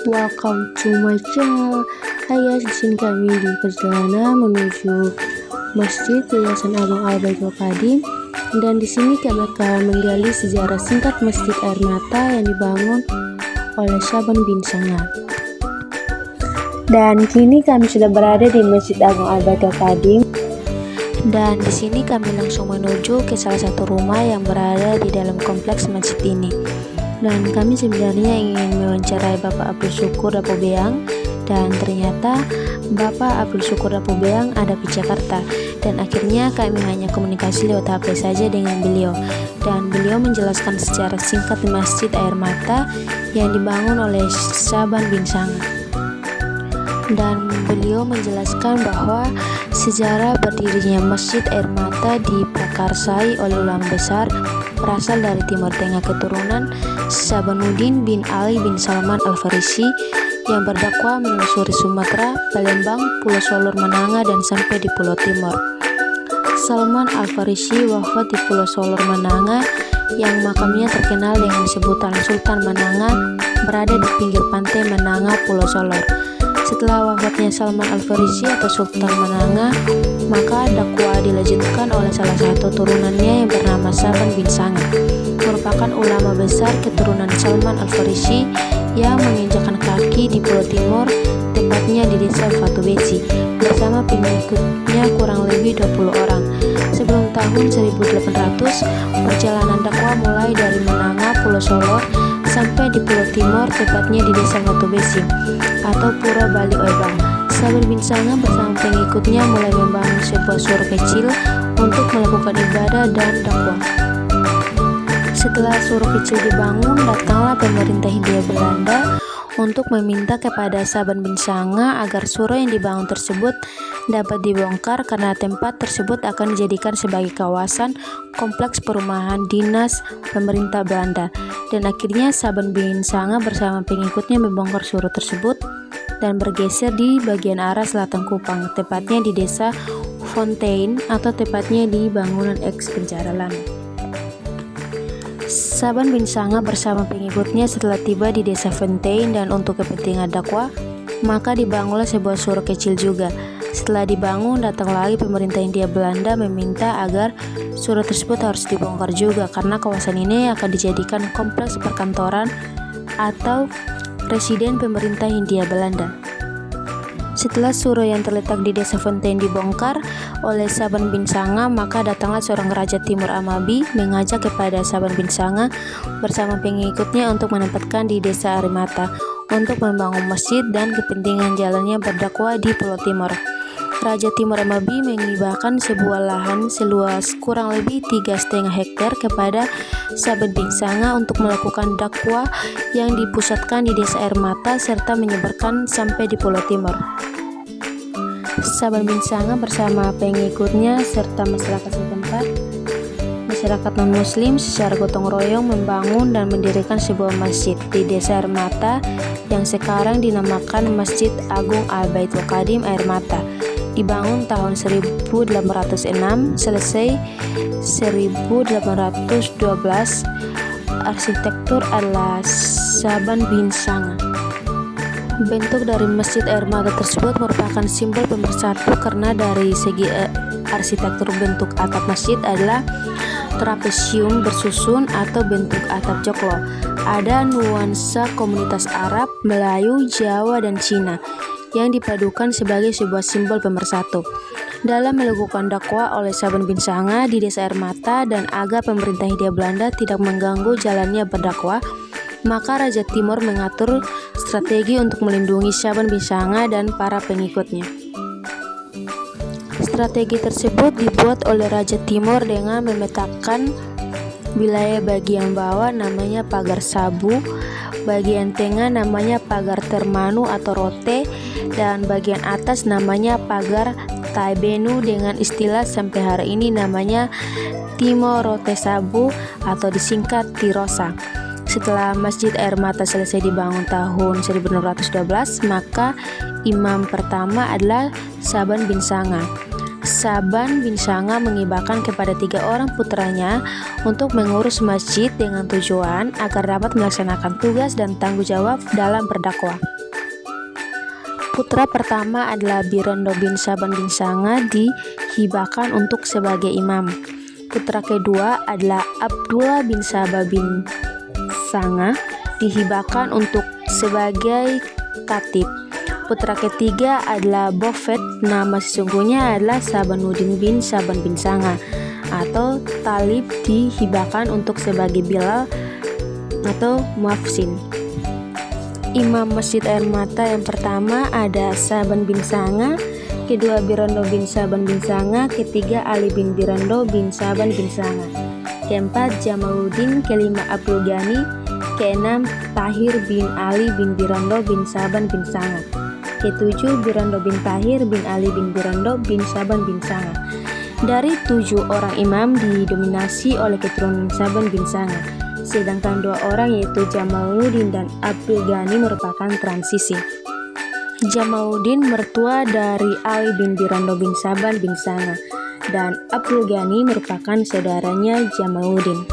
Welcome to my channel. Hai guys, di sini kami di perjalanan menuju Masjid Yayasan Agung Al-Baitul Qadim, dan di sini kami akan menggali sejarah singkat Masjid Air Mata yang dibangun oleh Syaban bin Sanga. Dan kini kami sudah berada di Masjid Agung Al-Baitul Qadim. Dan di sini kami langsung menuju ke salah satu rumah yang berada di dalam kompleks masjid ini. Dan kami sebenarnya ingin mewawancarai Bapak Abdul Syukur Dapo Beang, dan ternyata Bapak Abdul Syukur Dapo Beang ada di Jakarta, dan akhirnya kami hanya komunikasi lewat HP saja dengan beliau, dan beliau menjelaskan secara singkat Masjid Air Mata yang dibangun oleh Syaban bin Sanga. Dan beliau menjelaskan bahwa sejarah berdirinya Masjid Air Mata diprakarsai oleh ulama besar berasal dari Timur Tengah keturunan Syabanuddin bin Ali bin Salman Al-Farisi yang berdakwah menelusuri Sumatera, Palembang, Pulau Solor Mananga, dan sampai di Pulau Timur. Salman Al-Farisi wafat di Pulau Solor Mananga, yang makamnya terkenal dengan sebutan Sultan Mananga, berada di pinggir pantai Mananga, Pulau Solor. Setelah wafatnya Salman Al-Farisi atau Sultan Mananga, maka dakwah dilanjutkan oleh salah satu turunannya yang bernama Syaban bin Sanga, merupakan ulama besar keturunan Salman Al-Farisi yang menginjakkan kaki di Pulau Timur, tepatnya di desa Fatu Besi, bersama pengikutnya kurang lebih 20 orang. Sebelum tahun 1800, perjalanan dakwah mulai dari Mananga, Pulau Solor, sampai di Pulau Timur, tepatnya di desa Fatu Besi atau Pura Bali Oebang. Syaban bin Sanga bersama pengikutnya mulai membangun sebuah surau kecil untuk melakukan ibadah dan dakwah. Setelah surau kecil dibangun, datanglah pemerintah Hindia Belanda untuk meminta kepada Syaban bin Sanga agar surau yang dibangun tersebut dapat dibongkar karena tempat tersebut akan dijadikan sebagai kawasan kompleks perumahan dinas pemerintah Belanda. Dan akhirnya Syaban bin Sanga bersama pengikutnya membongkar surau tersebut dan bergeser di bagian arah selatan Kupang, tepatnya di desa Fontaine atau tepatnya di bangunan eks penjara lama. Syaban bin Sanga bersama pengikutnya setelah tiba di desa Fontaine dan untuk kepentingan dakwah, maka dibangunlah sebuah surau kecil juga. Setelah dibangun, datang lagi pemerintah Hindia Belanda meminta agar surau tersebut harus dibongkar juga karena kawasan ini akan dijadikan kompleks perkantoran atau residen pemerintah Hindia Belanda. Setelah surau yang terletak di desa Fontaine dibongkar oleh Syaban bin Sanga, maka datanglah seorang raja Timur Amabi mengajak kepada Syaban bin Sanga bersama pengikutnya untuk menempatkan di desa Air Mata untuk membangun masjid dan kepentingan jalannya berdakwah di Pulau Timur. Raja Timur Amabi menghibahkan sebuah lahan seluas kurang lebih 3,5 hektar kepada Syaban bin Sanga untuk melakukan dakwah yang dipusatkan di desa Air Mata serta menyebarkan sampai di Pulau Timur. Syaban bin Sanga bersama pengikutnya serta masyarakat setempat, masyarakat non-muslim secara gotong royong membangun dan mendirikan sebuah masjid di desa Air Mata yang sekarang dinamakan Masjid Agung Al-Baitul Qadim Air Mata. Dibangun tahun 1806, selesai 1812. Arsitektur adalah Syaban bin Sanga. Bentuk dari Masjid Air Mata tersebut merupakan simbol pemersatu karena dari segi arsitektur bentuk atap masjid adalah trapesium bersusun atau bentuk atap joglo. Ada nuansa komunitas Arab, Melayu, Jawa, dan Cina yang dipadukan sebagai sebuah simbol pemersatu. Dalam melakukan dakwah oleh Syaban bin Sanga di desa Air Mata dan agar pemerintah Hindia Belanda tidak mengganggu jalannya berdakwah, maka Raja Timur mengatur strategi untuk melindungi Syaban bin Sanga dan para pengikutnya. Strategi tersebut dibuat oleh Raja Timur dengan memetakan wilayah bagian bawah namanya Pagar Sabu, bagian tengah namanya Pagar Termanu atau Rote, dan bagian atas namanya Pagar Taibenu dengan istilah sampai hari ini namanya Timor Rote Sabu atau disingkat Tirosa. Setelah Masjid Air Mata selesai dibangun tahun 1612, maka imam pertama adalah Syaban bin Sanga. Saban bin Sanga menghibahkan kepada 3 orang putranya untuk mengurus masjid dengan tujuan agar dapat melaksanakan tugas dan tanggung jawab dalam berdakwah. Putra pertama adalah Birando bin Saban bin Sanga dihibahkan untuk sebagai imam. Putra kedua adalah Abdullah bin Sabah bin Sanga dihibahkan untuk sebagai khatib. Putra ketiga adalah Bofet, nama sesungguhnya adalah Sabanuddin bin Saban bin Sanga, atau Talib dihibahkan untuk sebagai Bilal atau muazzin. Imam Masjid Air Mata yang pertama ada Saban bin Sanga, kedua Birando bin Saban bin Sanga, ketiga Ali bin Birando bin Saban bin Sanga, keempat Jamaluddin, kelima Abdul Ghani, keenam Tahir bin Ali bin Birando bin Saban bin Sanga, ketujuh Birando bin Tahir bin Ali bin Birando bin Saban bin Sanga. Dari 7 orang imam didominasi oleh keturunan Saban bin Sanga, sedangkan 2 orang yaitu Jamaluddin dan Abdul Ghani merupakan transisi. Jamaluddin mertua dari Ali bin Birando bin Saban bin Sanga, dan Abdul Ghani merupakan saudaranya Jamaluddin.